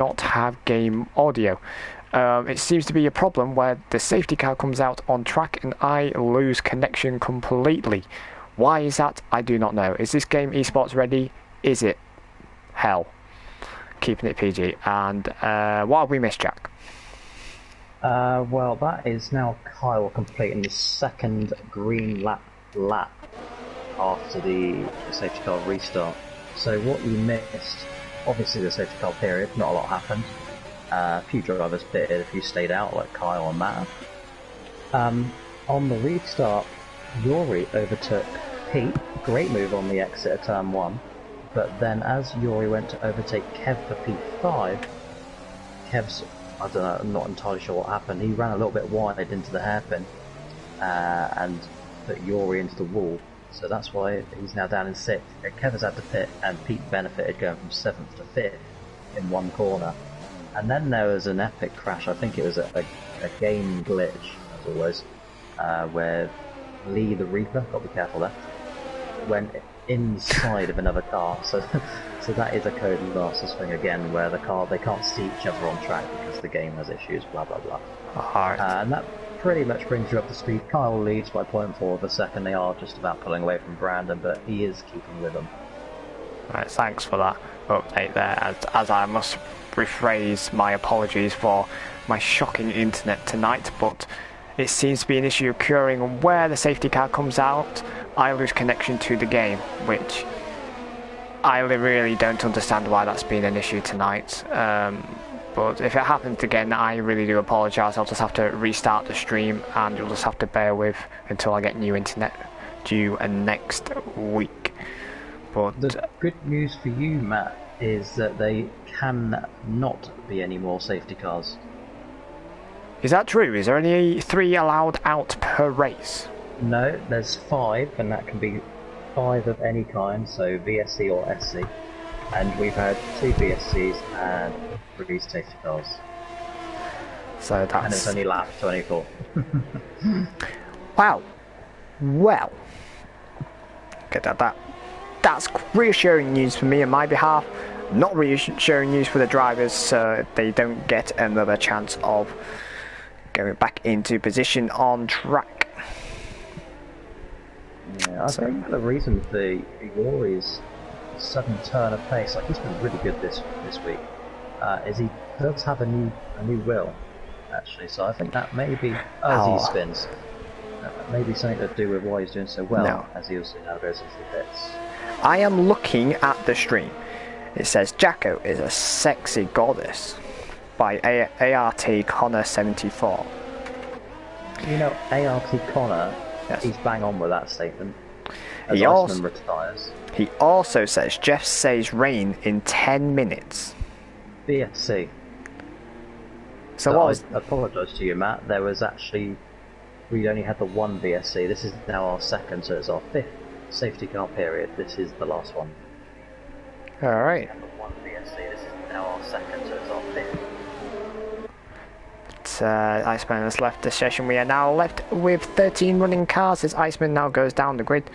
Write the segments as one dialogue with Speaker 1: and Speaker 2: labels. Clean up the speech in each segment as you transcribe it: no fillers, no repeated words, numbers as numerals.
Speaker 1: not have game audio. It seems to be a problem where the safety car comes out on track and I lose connection completely. Why is that? I do not know. Is this game esports ready? Is it? Hell. Keeping it PG. And what have we missed, Jack?
Speaker 2: Well, that is now Kyle completing the second green lap after the safety car restart. So what you missed, obviously the safety car period, not a lot happened. A few drivers pitted, a few stayed out, like Kyle and Matt. On the restart, Yuri overtook Pete, great move on the exit of turn 1, but then as Yuri went to overtake Kev for P5, Kev's, I don't know, I'm not entirely sure what happened, he ran a little bit wide into the hairpin and put Yuri into the wall, so that's why he's now down in 6th. Kev has had to pit and Pete benefited going from 7th to 5th in one corner. And then there was an epic crash, I think it was a game glitch, as always, where Lee the Reaper, got to be careful there, went inside of another car, so that is a Cody Master swing again, where they can't see each other on track because the game has issues, blah blah blah. And that pretty much brings you up to speed. Kyle leads by 0.4 of a second, they are just about pulling away from Brandon, but he is keeping with them.
Speaker 1: Right, thanks for that update there, as I must rephrase my apologies for my shocking internet tonight, but it seems to be an issue occurring where the safety car comes out, I lose connection to the game, which I really don't understand why that's been an issue tonight. But if it happens again, I really do apologise. I'll just have to restart the stream and you'll just have to bear with until I get new internet due next week. But
Speaker 2: the good news for you, Matt, is that they can not be any more safety cars.
Speaker 1: Is that true? Is there only 3 allowed out per race?
Speaker 2: No, there's 5, and that can be 5 of any kind, so VSC or SC. And we've had 2 VSCs and 3 safety cars.
Speaker 1: So that's...
Speaker 2: And it's only lap 24.
Speaker 1: Wow. Well. Okay, that's reassuring news for me on my behalf. Not reassuring news for the drivers, so they don't get another chance of going back into position on track.
Speaker 2: Yeah, I think the reason for Yuri's sudden turn of pace, like he's been really good this week, is he does have a new wheel, actually. So I think that may be as he spins, maybe something to do with why he's doing so well as he also now goes into the pits.
Speaker 1: I am looking at the stream. It says Jacko is a sexy goddess by ART Connor 74.
Speaker 2: You know, ART Connor,
Speaker 1: yes,
Speaker 2: he's bang on with that statement. As
Speaker 1: he
Speaker 2: Iceman retires.
Speaker 1: He also says Jeff says rain in 10 minutes.
Speaker 2: BSC.
Speaker 1: So
Speaker 2: I apologise to you, Matt. There was actually, we only had the one VSC. This is now our second, so it's our 5th safety car period. This is the last one.
Speaker 1: Alright.
Speaker 2: One VSC. This is now our second, so it's our 5th.
Speaker 1: Iceman has left the session. We are now left with 13 running cars as Iceman now goes down the grid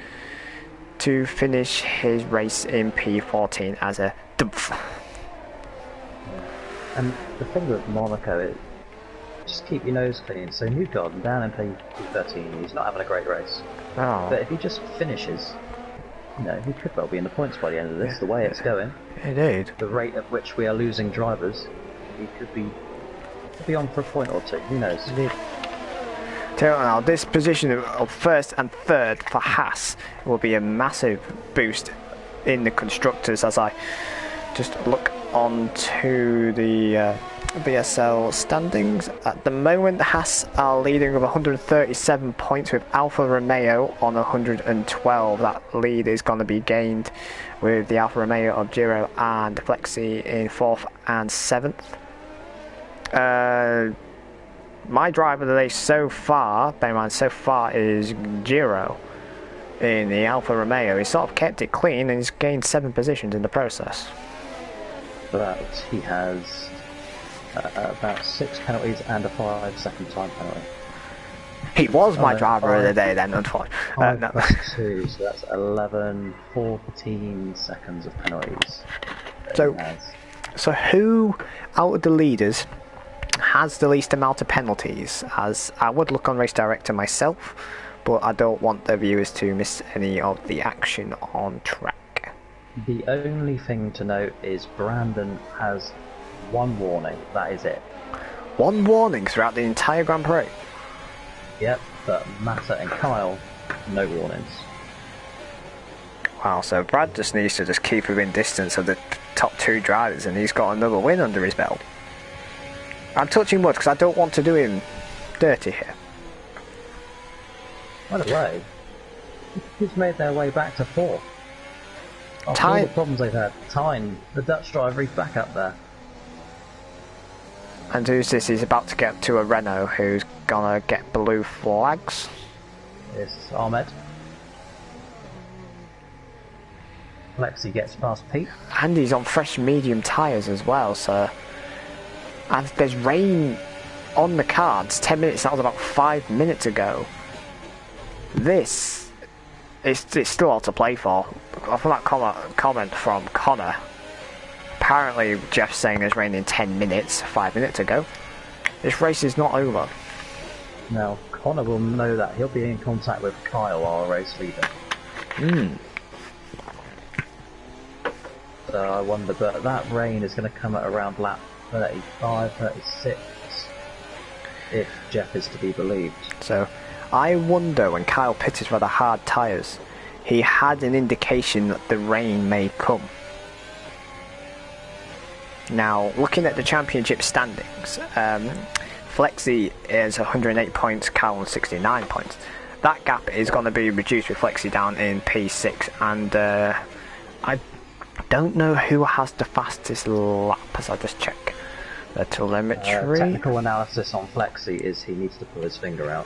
Speaker 1: to finish his race in P14 as a dumph.
Speaker 2: And the thing with Monaco is just keep your nose clean. So Newgarden down in P13, he's not having a great race.
Speaker 1: Oh.
Speaker 2: But if he just finishes, you know, he could well be in the points by the end of this, the way it's going.
Speaker 1: Indeed.
Speaker 2: The rate at which we are losing drivers, he could be on for a point or two, who knows?
Speaker 1: Indeed. Now, this position of 1st and 3rd for Haas will be a massive boost in the constructors as I just look on to the VSL standings. At the moment, Haas are leading with 137 points with Alfa Romeo on 112. That lead is going to be gained with the Alfa Romeo of Giro and Flexi in 4th and 7th. My driver of the day so far, bear in mind, so far is Giro in the Alfa Romeo. He sort of kept it clean and he's gained 7 positions in the process.
Speaker 2: But he has about 6 penalties and a 5-second time penalty.
Speaker 1: He was my driver of the day then, unfortunately.
Speaker 2: No. 2, so that's 14 seconds of penalties.
Speaker 1: So So who out of the leaders has the least amount of penalties? As I would look on Race Director myself, but I don't want the viewers to miss any of the action on track.
Speaker 2: The only thing to note is Brandon has one warning, that is it.
Speaker 1: One warning throughout the entire Grand Prix?
Speaker 2: Yep, but Massa and Kyle, no warnings.
Speaker 1: Wow, so Brad just needs to just keep within distance of the top 2 drivers and he's got another win under his belt. I'm touching wood because I don't want to do him dirty here.
Speaker 2: By the way, who's made their way back to 4th? After all the problems they've had, Tyne, the Dutch driver, he's back up there.
Speaker 1: And who's this? He's about to get to a Renault who's gonna get blue flags.
Speaker 2: It's Ahmed. Lexi gets past Pete.
Speaker 1: And he's on fresh medium tyres as well, so... And there's rain on the cards. 10 minutes, that was about 5 minutes ago. This... It's still all to play for. Off of that comment from Connor, apparently Jeff's saying there's rain in 10 minutes, 5 minutes ago. This race is not over.
Speaker 2: Now, Connor will know that. He'll be in contact with Kyle, our race leader. So I wonder, but that rain is going to come at around lap 35, 36, if Jeff is to be believed.
Speaker 1: So, I wonder when Kyle pitted for the hard tyres, he had an indication that the rain may come. Now, looking at the championship standings, Flexi is 108 points, Kyle on 69 points. That gap is going to be reduced with Flexi down in P6, and I don't know who has the fastest lap, as I just check the telemetry.
Speaker 2: Technical analysis on Flexi is he needs to pull his finger out.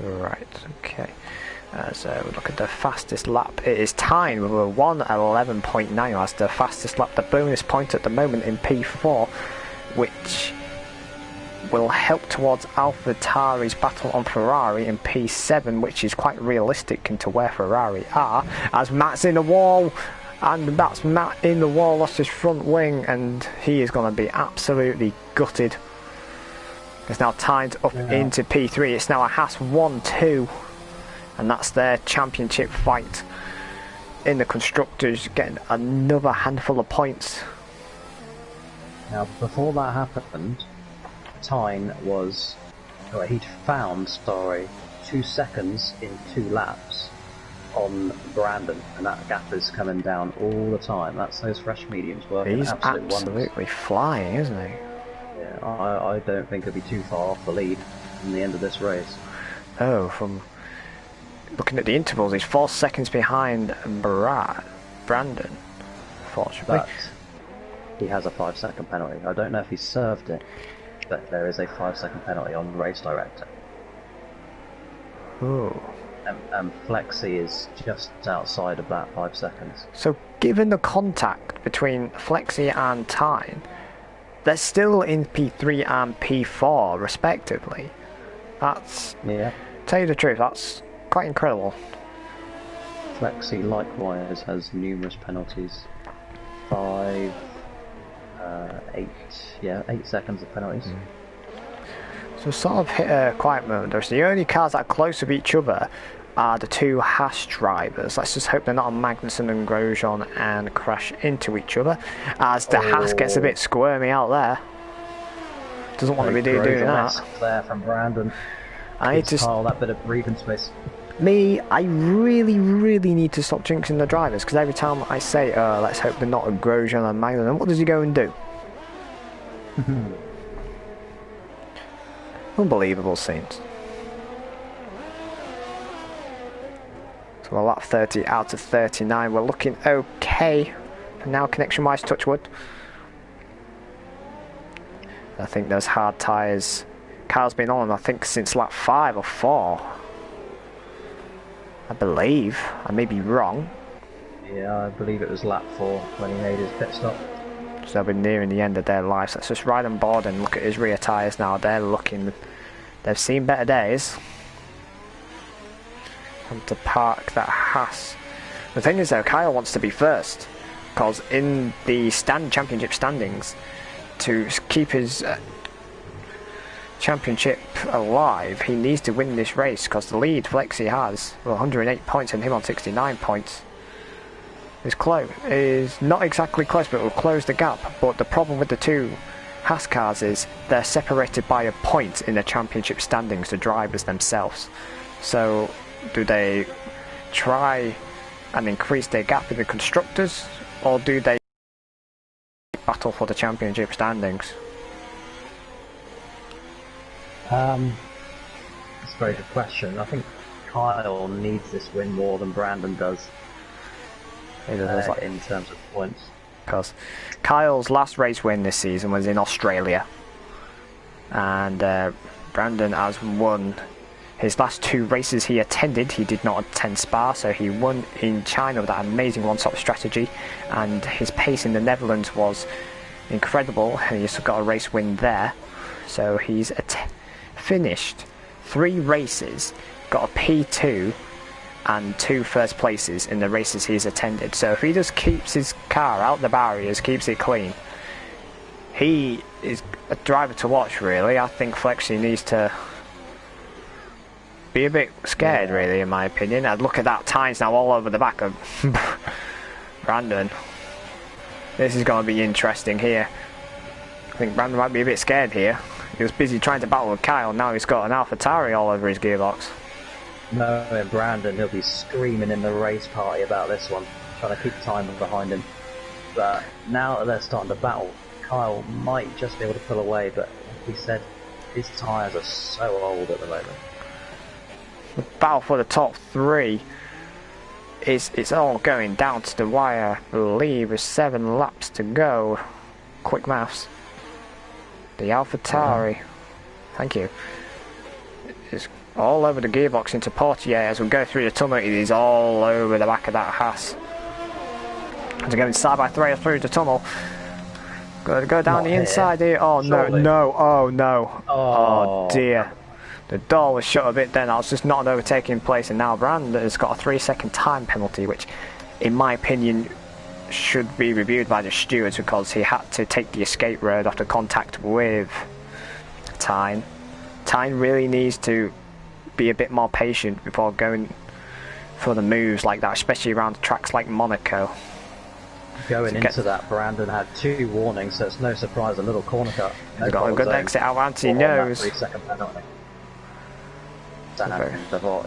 Speaker 1: Right, okay. So look at the fastest lap. It is Tyne with a 1:11.9 as the fastest lap. The bonus point at the moment in P4, which will help towards AlphaTauri's battle on Ferrari in P7, which is quite realistic into where Ferrari are. As Matt's in the wall, and that's Matt in the wall, lost his front wing, and he is going to be absolutely gutted. It's now Tyne's up into P3. It's now a Haas 1-2. And that's their championship fight in the constructors, getting another handful of points.
Speaker 2: Now, before that happened, Tyne was, he'd found, 2 seconds in 2 laps on Brandon, and that gap is coming down all the time. That's those fresh mediums working.
Speaker 1: He's absolutely flying, isn't he?
Speaker 2: Yeah, I don't think he'll be too far off the lead in the end of this race.
Speaker 1: Oh, from looking at the intervals, he's 4 seconds behind Brandon, fortunately.
Speaker 2: But he has a 5-second penalty. I don't know if he served it, but there is a 5-second penalty on Race Director.
Speaker 1: Ooh.
Speaker 2: And Flexi is just outside of that 5 seconds.
Speaker 1: So given the contact between Flexi and Tyne, they're still in P3 and P4 respectively. That's...
Speaker 2: Yeah.
Speaker 1: Tell you the truth, that's quite incredible.
Speaker 2: Flexi likewise has numerous penalties. 5, 8, 8 seconds of penalties.
Speaker 1: So sort of hit a quiet moment. There's the only cars that are close of each other are the 2 Haas drivers. Let's just hope they're not on Magnussen and Grosjean and crash into each other, as the Haas gets a bit squirmy out there. Doesn't want to be doing that.
Speaker 2: There from Brandon.
Speaker 1: I need to
Speaker 2: that bit of breathing space.
Speaker 1: I really need to stop jinxing the drivers, because every time I say, let's hope they're not a Grosjean and Magnussen, what does he go and do? Unbelievable scenes. So we're lap 30 out of 39. We're looking okay for now, connection-wise, touch wood. I think those hard tyres. Kyle's been on, I think, since lap 5 or 4. I believe. I may be wrong.
Speaker 2: Yeah, I believe it was lap 4 when he made his pit stop.
Speaker 1: So they'll be nearing the end of their lives. Let's just ride on board and look at his rear tyres now. They're looking... They've seen better days. Time to park that Haas. The thing is though, Kyle wants to be first. because in the championship standings, to keep his championship alive, he needs to win this race, because the lead Flexi has 108 points and him on 69 points is not exactly close, but will close the gap. But the problem with the two Haas cars is they're separated by a point in the championship standings, the drivers themselves. So do they try and increase their gap in the constructors, or do they battle for the championship standings?
Speaker 2: That's a very good question. I think Kyle needs this win more than Brandon does. In terms of points. Because
Speaker 1: Kyle's last race win this season was in Australia, and Brandon has won his last two races he attended. He did not attend Spa, so he won in China with that amazing one-stop strategy, and his pace in the Netherlands was incredible, and he's got a race win there. So he's finished 3 races, got a P2 and 2 first places in the races he's attended. So if he just keeps his car out the barriers, keeps it clean, he is a driver to watch, really. I think Flexi needs to be a bit scared, really, in my opinion. I'd look at that, tyres now all over the back of Brandon. This is going to be interesting here. I think Brandon might be a bit scared here. He was busy trying to battle with Kyle, now he's got an AlphaTauri all over his gearbox.
Speaker 2: No, Brandon, he'll be screaming in the race party about this one, trying to keep time behind him. But now that they're starting to battle, Kyle might just be able to pull away, but like he said, his tyres are so old at the moment.
Speaker 1: The battle for the top 3 it's all going down to the wire, I believe, with 7 laps to go. Quick maths. The AlphaTauri, thank you, is all over the gearbox into Portier. As we go through the tunnel, it is all over the back of that Haas. As we're going side by side through the tunnel, got to go down the inside here. Oh no, oh no, oh dear. The door was shut a bit then, I was just not overtaking place, and now Brandon has got a 3-second time penalty, which in my opinion should be reviewed by the stewards, because he had to take the escape road after contact with Tyne. Tyne really needs to be a bit more patient before going for the moves like that, especially around tracks like Monaco.
Speaker 2: Going into that, Brandon had 2 warnings, so it's no surprise a little corner cut.
Speaker 1: He's got a good exit out onto he knows.
Speaker 2: 3-second penalty.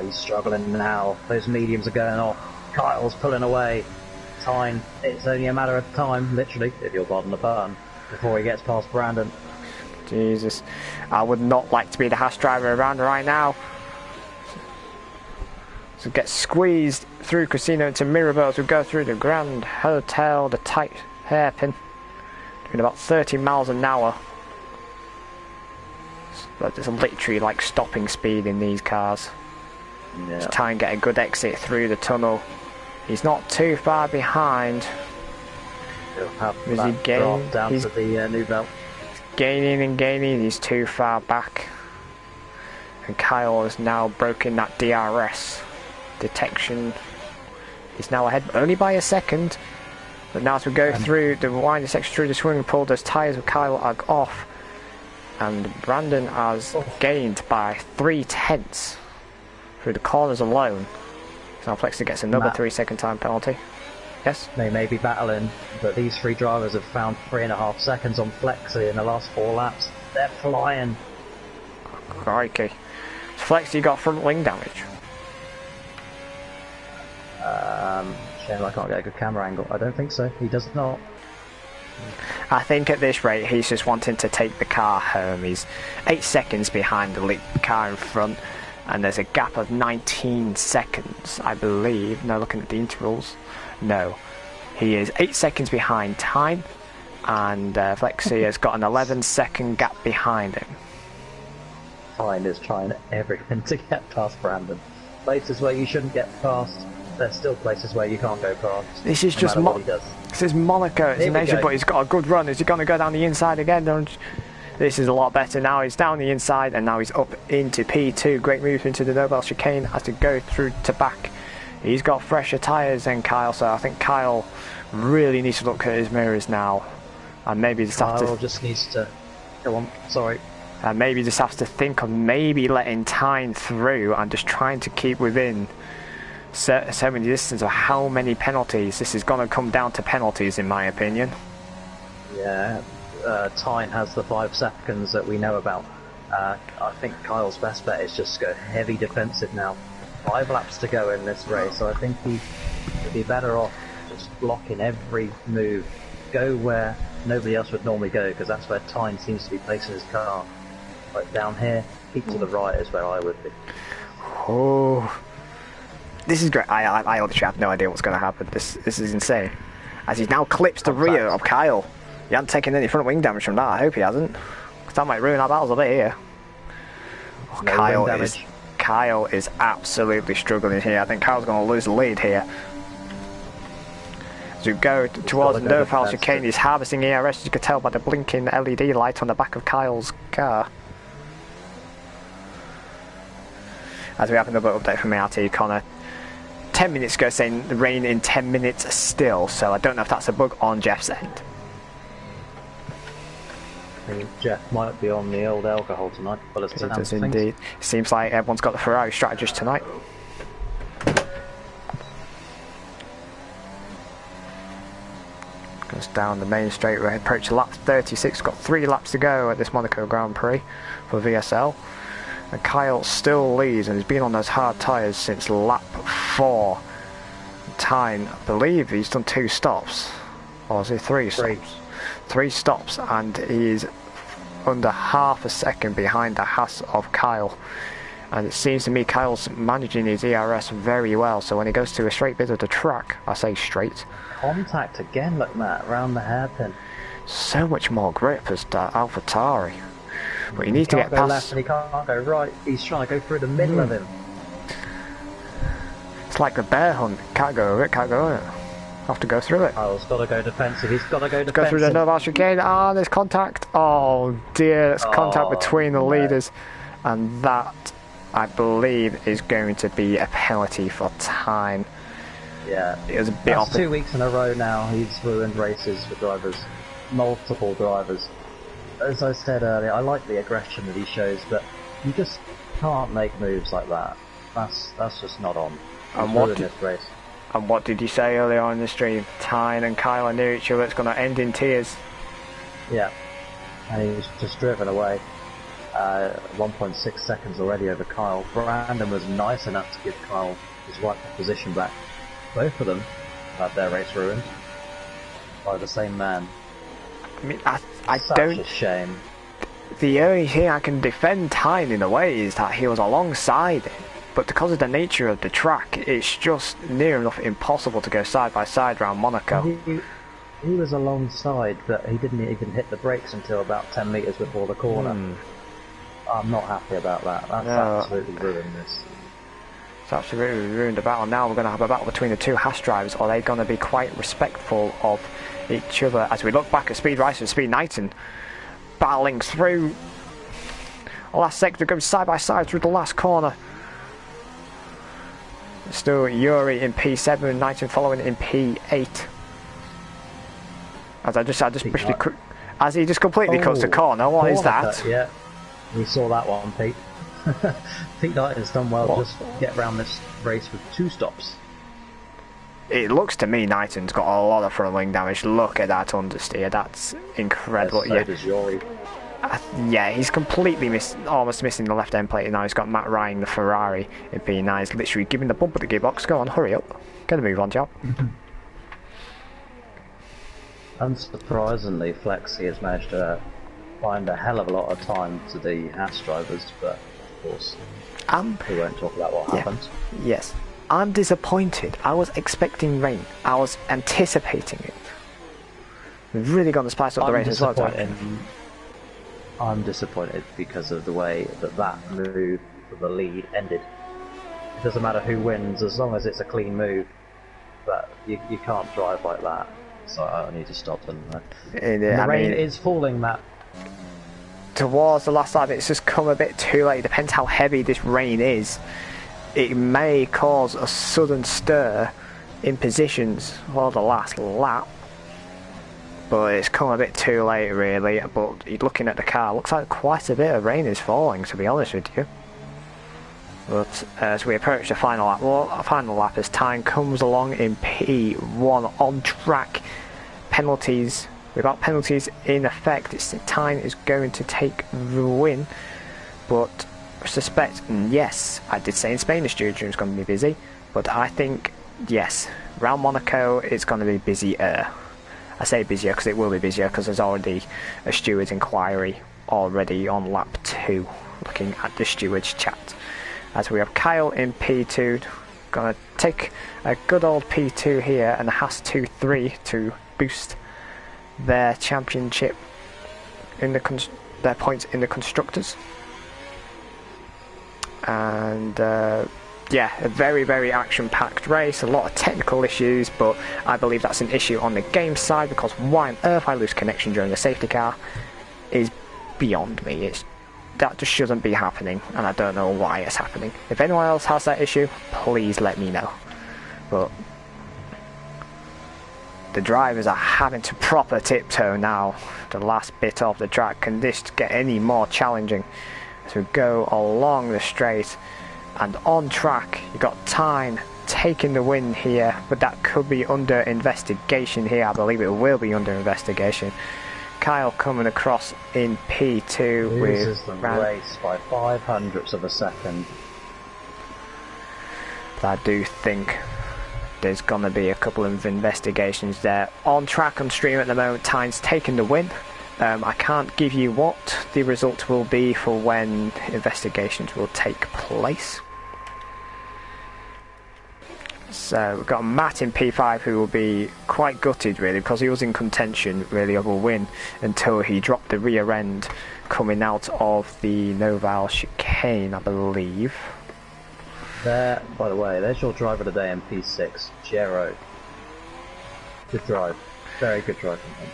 Speaker 2: He's struggling now. Those mediums are going off. Kyle's pulling away. Tyne, it's only a matter of time, literally, if you'll pardon the pun, before he gets past Brandon.
Speaker 1: Jesus, I would not like to be the Haas driver around right now. So get squeezed through Casino into Mirabel as we go through the Grand Hotel, the tight hairpin, doing about 30 miles an hour. But there's literally like stopping speed in these cars. Yeah. Just try and get a good exit through the tunnel. He's not too far behind.
Speaker 2: He'll have that drop down to the Nouvelle.
Speaker 1: Gaining and gaining, he's too far back. And Kyle has now broken that DRS detection. He's now ahead only by a second. But now as we go through the winding section through the swimming pool, those tyres of Kyle are off. And Brandon has gained by 3/10 through the corners alone. So now Flexi gets another 3-second time penalty. Yes?
Speaker 2: They may be battling, but these 3 drivers have found 3.5 seconds on Flexi in the last 4 laps. They're flying.
Speaker 1: Crikey. Flexi got front wing damage.
Speaker 2: Shame I can't get a good camera angle. I don't think so. He does not.
Speaker 1: I think at this rate he's just wanting to take the car home. He's 8 seconds behind the car in front, and there's a gap of 19 seconds, I believe. No, looking at the intervals. No, he is 8 seconds behind time, and Flexi has got an 11-second gap behind him.
Speaker 2: Tyne is trying everything to get past Brandon. Places where you shouldn't get past, there's still places where you can't go past.
Speaker 1: This is just this is Monaco. It's in Asia, but he's got a good run. Is he going to go down the inside again? This is a lot better now. He's down the inside, and now he's up into P2. Great move into the Nouvelle chicane. Has to go through to back He's got fresher tyres than Kyle, so I think Kyle really needs to look at his mirrors now. And maybe just have
Speaker 2: Kyle
Speaker 1: to...
Speaker 2: just needs to... Go on, sorry.
Speaker 1: And maybe just has to think of maybe letting Tyne through and just trying to keep within so many distance of how many penalties. This is going to come down to penalties, in my opinion.
Speaker 2: Yeah, Tyne has the 5 seconds that we know about. I think Kyle's best bet is just go heavy defensive now. 5 laps to go in this race, so I think he'd be better off just blocking every move. Go where nobody else would normally go, because that's where Tyne seems to be placing his car. Like down here, keep to the right is where I would be.
Speaker 1: Oh, this is great. I literally have no idea what's going to happen. This is insane. As he now clips the rear of Kyle. He hasn't taken any front wing damage from that. I hope he hasn't, because that might ruin our battles a bit here. Oh,
Speaker 2: No
Speaker 1: Kyle is absolutely struggling here. I think Kyle's going to lose the lead here. As we go towards the no-foul chicane, he's harvesting ERS, as you can tell by the blinking LED light on the back of Kyle's car. As we have another update from ART Connor 10 minutes ago saying the rain in 10 minutes still, so I don't know if that's a bug on Jeff's end.
Speaker 2: I think Jeff might be on the old alcohol tonight. Well, it
Speaker 1: does indeed. Seems like everyone's got the Ferrari strategist tonight. Goes down the main straightaway, approach lap 36, got 3 laps to go at this Monaco Grand Prix for VSL. And Kyle still leads and he's been on those hard tyres since lap 4. Tyne, I believe he's done 2 stops. Or is it 3 stops? 3 stops, and he's under half a second behind the Haas of Kyle. And it seems to me Kyle's managing his ERS very well, so when he goes to a straight bit of the track, I say straight.
Speaker 2: Contact again, look Matt, around the hairpin.
Speaker 1: So much more grip as AlphaTauri. But you need to get
Speaker 2: go
Speaker 1: past...
Speaker 2: left and he can't go right, he's trying to go through the middle of him.
Speaker 1: It's like the bear hunt, can't go over it, can't go over it. Have to go through it.
Speaker 2: Kyle's got to go defensive, he's got to go defensive.
Speaker 1: Go through the no-foul chicane, there's contact. Oh dear, there's contact between the leaders. And that, I believe, is going to be a penalty for Tyne.
Speaker 2: Yeah,
Speaker 1: it was a bit off.
Speaker 2: 2 weeks in a row now, he's ruined races for drivers. Multiple drivers. As I said earlier, I like the aggression that he shows, but you just can't make moves like that. That's just not on.
Speaker 1: And what did you say earlier on in the stream? Tyne and Kyle are near each other, it's going to end in tears.
Speaker 2: Yeah, and he's just driven away. 1.6 seconds already over Kyle. Brandon was nice enough to give Kyle his rightful position back. Both of them had their race ruined by the same man.
Speaker 1: I mean, I
Speaker 2: Such
Speaker 1: don't...
Speaker 2: a shame.
Speaker 1: The only thing I can defend Tyne in a way is that he was alongside it. But because of the nature of the track, it's just near enough impossible to go side by side around Monaco.
Speaker 2: He was alongside, but he didn't even hit the brakes until about 10 metres before the corner. I'm not happy about that. That's absolutely ruined this.
Speaker 1: It's absolutely ruined the battle. Now we're going to have a battle between the 2 Haas drivers. Are they going to be quite respectful of each other? As we look back at Speed Rice and Speed Knighton battling through the last sector, going side by side through the last corner. Still Yuri in P7, Knighton following in P8. As he just completely cuts the corner. What is that?
Speaker 2: Cut, yeah, we saw that one, Pete. Pete Knighton's done well just get around this race with 2 stops.
Speaker 1: It looks to me Knighton's got a lot of front wing damage. Look at that understeer, that's incredible.
Speaker 2: So does Yuri.
Speaker 1: Yeah, he's completely almost missing the left end plate now. He's got Matt Ryan, the Ferrari, in P9. He's literally giving the bump at the gearbox. Go on, hurry up. Get a move on, Job.
Speaker 2: Unsurprisingly, Flexi has managed to find a hell of a lot of time to the Haas drivers, but of course, we won't talk about what happened.
Speaker 1: Yes. I'm disappointed. I was expecting rain. I was anticipating it. We've really got to spice up the race as well.
Speaker 2: I'm disappointed because of the way that move for the lead ended. It doesn't matter who wins as long as it's a clean move, but you can't drive like that. So I need to stop them. The rain is falling, Matt.
Speaker 1: Towards the last lap, it's just come a bit too late. Depends how heavy this rain is. it may cause a sudden stir in positions for the last lap. But it's come a bit too late, really. But looking at the car, looks like quite a bit of rain is falling, to be honest with you. But as we approach the final lap, as time comes along in P1 on track, penalties, without penalties in effect, time is going to take the win. But I suspect, yes, I did say in Spain the studio is going to be busy, but I think, yes, around Monaco it's going to be busier. I say busier because it will be busier because there's already a steward's inquiry already on lap 2, looking at the steward's chat. As we have Kyle in P2, gonna take a good old P2 here, and a Haas 2-3 to boost their championship in their points in the constructors. And yeah, a very, very action-packed race, a lot of technical issues, but I believe that's an issue on the game side, because why on earth I lose connection during the safety car is beyond me. That just shouldn't be happening, and I don't know why it's happening. If anyone else has that issue, please let me know. But the drivers are having to proper tiptoe now, the last bit of the track. Can this get any more challenging as we go along the straight? And on track, you got Tyne taking the win here, but that could be under investigation here. I believe it will be under investigation. Kyle coming across in P2
Speaker 2: loses the race by 0.05 of a second.
Speaker 1: But I do think there's gonna be a couple of investigations there. On track on stream at the moment, Tyne's taking the win. I can't give you what the result will be for when investigations will take place. So we've got Matt in P5, who will be quite gutted really, because he was in contention really of a win until he dropped the rear end coming out of the Noval chicane, I believe.
Speaker 2: There, by the way, there's your driver of the day in P6, Gero. Good drive. Very good drive from him.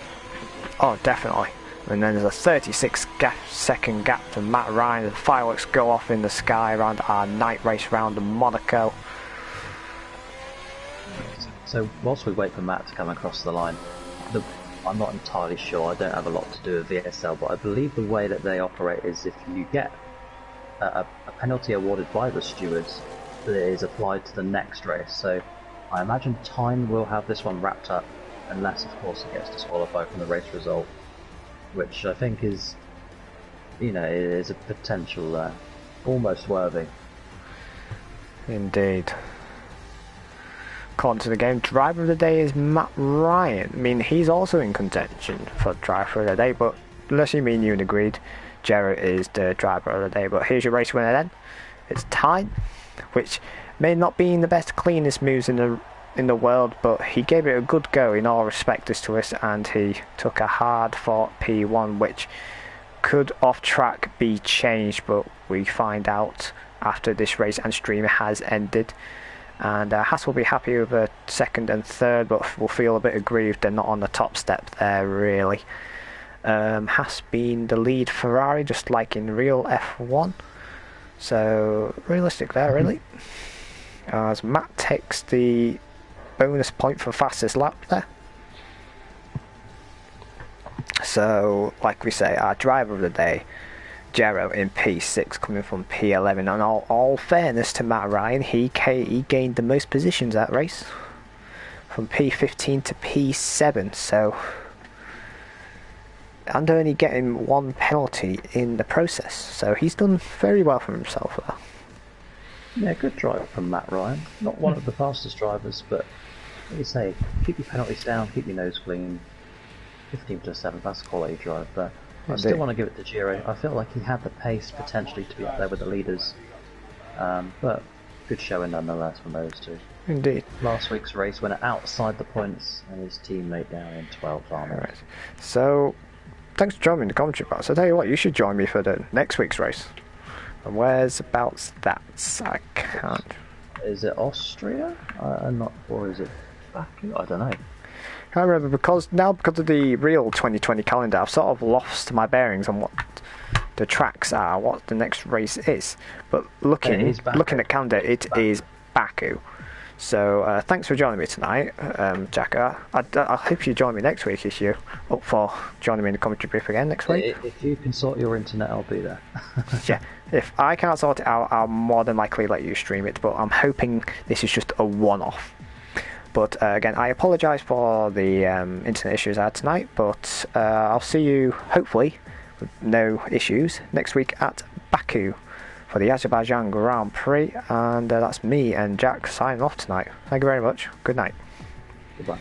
Speaker 1: Oh, definitely. And then there's a 36-second gap to Matt Ryan. The fireworks go off in the sky around our night race round of Monaco.
Speaker 2: So whilst we wait for Matt to come across the line, I'm not entirely sure, I don't have a lot to do with VSL, but I believe the way that they operate is if you get a penalty awarded by the stewards, that it is applied to the next race. So I imagine Tyne will have this one wrapped up, unless of course he gets disqualified from the race result, which I think is, you know, is a potential there. Almost worthy.
Speaker 1: Indeed. According to the game, driver of the day is Matt Ryan. I mean, he's also in contention for driver of the day, but unless you mean you and agreed, Jared is the driver of the day. But here's your race winner then. It's Tyne, which may not be in the best cleanest moves in the world, but he gave it a good go in all respects to us, and he took a hard fought P1, which could off track be changed, but we find out after this race and stream has ended. And Haas will be happy with a second and third, but will feel a bit aggrieved they're not on the top step there really. Haas being the lead Ferrari, just like in real F1, so realistic there really. As Matt takes the bonus point for fastest lap there. So like we say, our driver of the day, Gero in P6, coming from P11. And all fairness to Matt Ryan, he gained the most positions that race, from P15 to P7. So, and only getting one penalty in the process. So he's done very well for himself there.
Speaker 2: Yeah, good drive from Matt Ryan. Not one of the fastest drivers, but like you say, keep your penalties down, keep your nose clean. 15 to 7, that's a quality drive there. I still want to give it to Giro. I feel like he had the pace potentially to be up there with the leaders, but good showing nonetheless from those two.
Speaker 1: Indeed.
Speaker 2: Last week's race went outside the points and his teammate down in 12th army.
Speaker 1: Right. So, thanks for joining me in the commentary box. I'll tell you what, you should join me for the next week's race. And where's about that? I can't.
Speaker 2: Is it Austria? I'm not, or is it Baku? I don't know.
Speaker 1: I remember because of the real 2020 calendar, I've sort of lost my bearings on what the tracks are, what the next race is. But looking at the calendar, it is Baku. So thanks for joining me tonight, Jacko. I hope you join me next week if you're up for joining me in the commentary booth again next week.
Speaker 2: If you can sort your internet, I'll be there.
Speaker 1: Yeah, if I can't sort it out, I'll more than likely let you stream it, but I'm hoping this is just a one-off. But again, I apologise for the internet issues I had tonight, but I'll see you, hopefully, with no issues, next week at Baku for the Azerbaijan Grand Prix, and that's me and Jack signing off tonight. Thank you very much. Good night.
Speaker 2: Goodbye.